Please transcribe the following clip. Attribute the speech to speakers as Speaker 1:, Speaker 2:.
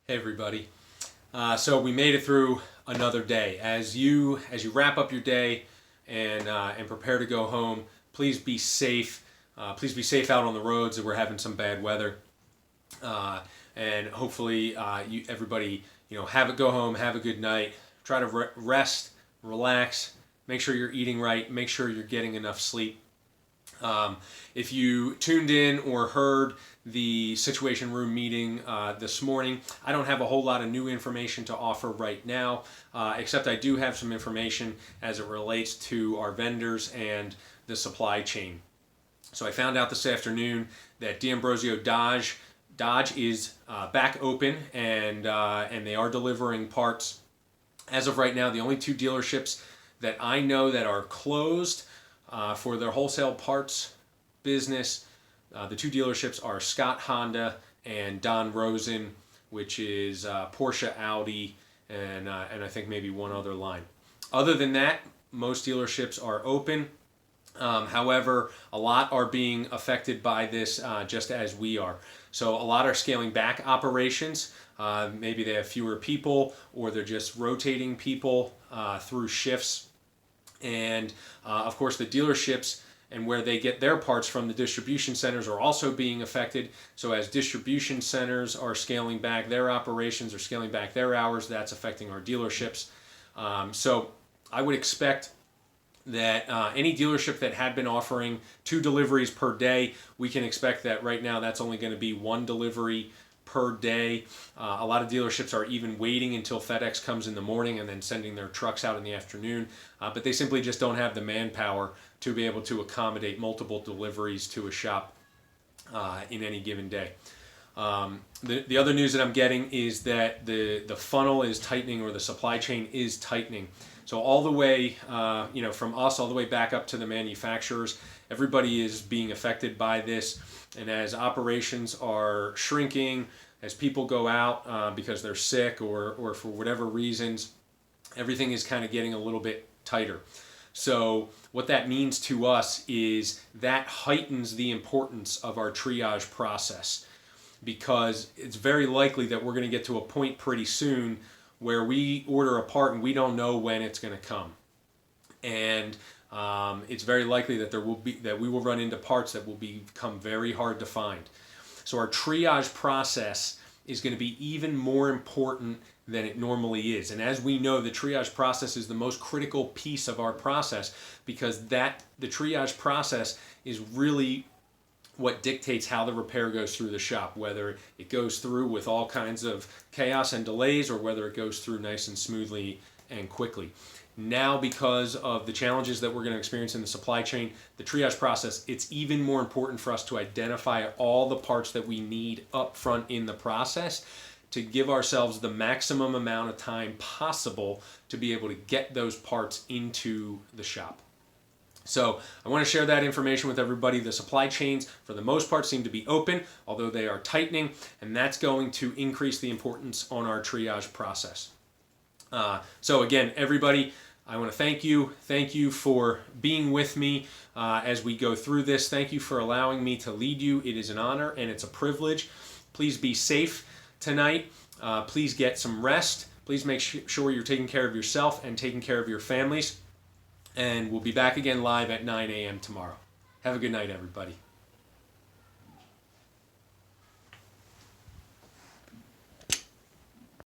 Speaker 1: Hey everybody. So we made it through another day. As you wrap up your day and prepare to go home, please be safe. Please be safe out on the roads. We're having some bad weather, and hopefully everybody go home, have a good night. Try to rest, relax. Make sure you're eating right. Make sure you're getting enough sleep. If you tuned in or heard the Situation Room meeting this morning, I don't have a whole lot of new information to offer right now, except I do have some information as it relates to our vendors and the supply chain. So I found out this afternoon that D'Ambrosio Dodge is back open and they are delivering parts. As of right now, the only two dealerships that I know that are closed for their wholesale parts business, the two dealerships are Scott Honda and Don Rosen, which is Porsche, Audi, and I think maybe one other line. Other than that, most dealerships are open. However, a lot are being affected by this just as we are. So a lot are scaling back operations. Maybe they have fewer people or they're just rotating people through shifts. And of course, the dealerships and where they get their parts from, the distribution centers, are also being affected. So as distribution centers are scaling back their operations or scaling back their hours, that's affecting our dealerships. So I would expect that any dealership that had been offering 2 deliveries per day, we can expect that right now that's only going to be 1 delivery per day. A lot of dealerships are even waiting until FedEx comes in the morning and then sending their trucks out in the afternoon, but they simply just don't have the manpower to be able to accommodate multiple deliveries to a shop in any given day. The other news that I'm getting is that the funnel is tightening, or the supply chain is tightening. So all the way, from us all the way back up to the manufacturers, everybody is being affected by this. And as operations are shrinking, as people go out because they're sick or for whatever reasons, everything is kind of getting a little bit tighter. So what that means to us is that heightens the importance of our triage process, because it's very likely that we're going to get to a point pretty soon where we order a part and we don't know when it's going to come. And it's very likely that we will run into parts that will become very hard to find. So our triage process is going to be even more important than it normally is. And as we know, the triage process is the most critical piece of our process, because the triage process is really what dictates how the repair goes through the shop, whether it goes through with all kinds of chaos and delays or whether it goes through nice and smoothly and quickly. Now, because of the challenges that we're going to experience in the supply chain, the triage process, it's even more important for us to identify all the parts that we need up front in the process to give ourselves the maximum amount of time possible to be able to get those parts into the shop. So I want to share that information with everybody. The supply chains, for the most part, seem to be open, although they are tightening, and that's going to increase the importance on our triage process. So again, everybody, I want to thank you. Thank you for being with me as we go through this. Thank you for allowing me to lead you. It is an honor and it's a privilege. Please be safe tonight. Please get some rest. Please make sure you're taking care of yourself and taking care of your families. And we'll be back again live at 9 a.m. tomorrow. Have a good night, everybody.